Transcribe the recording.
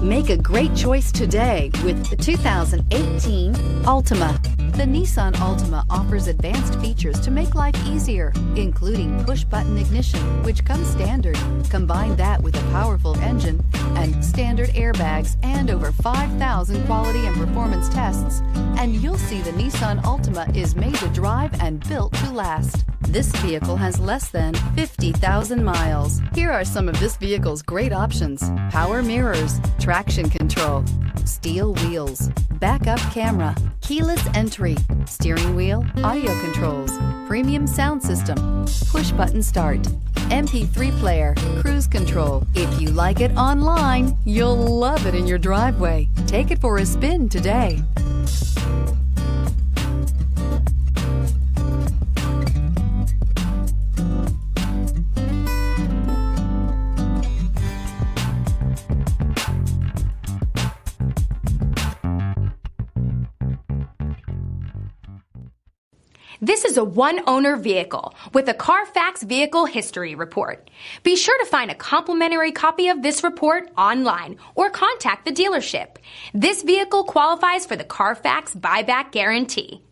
Make a great choice today with the 2018 Altima. The Nissan Altima offers advanced features to make life easier, including push-button ignition, which comes standard. Combine that with a powerful engine and standard airbags and over 5,000 quality and performance tests, and you'll see the Nissan Altima is made to drive and built to last. This vehicle has less than 50,000 miles. Here are some of this vehicle's great options: power mirrors, traction control, steel wheels, backup camera, keyless entry, steering wheel audio controls, premium sound system, push button start, MP3 player, cruise control. If you like it online, you'll love it in your driveway. Take it for a spin today. This is a one-owner vehicle with a Carfax Vehicle History Report. Be sure to find a complimentary copy of this report online or contact the dealership. This vehicle qualifies for the Carfax Buyback Guarantee.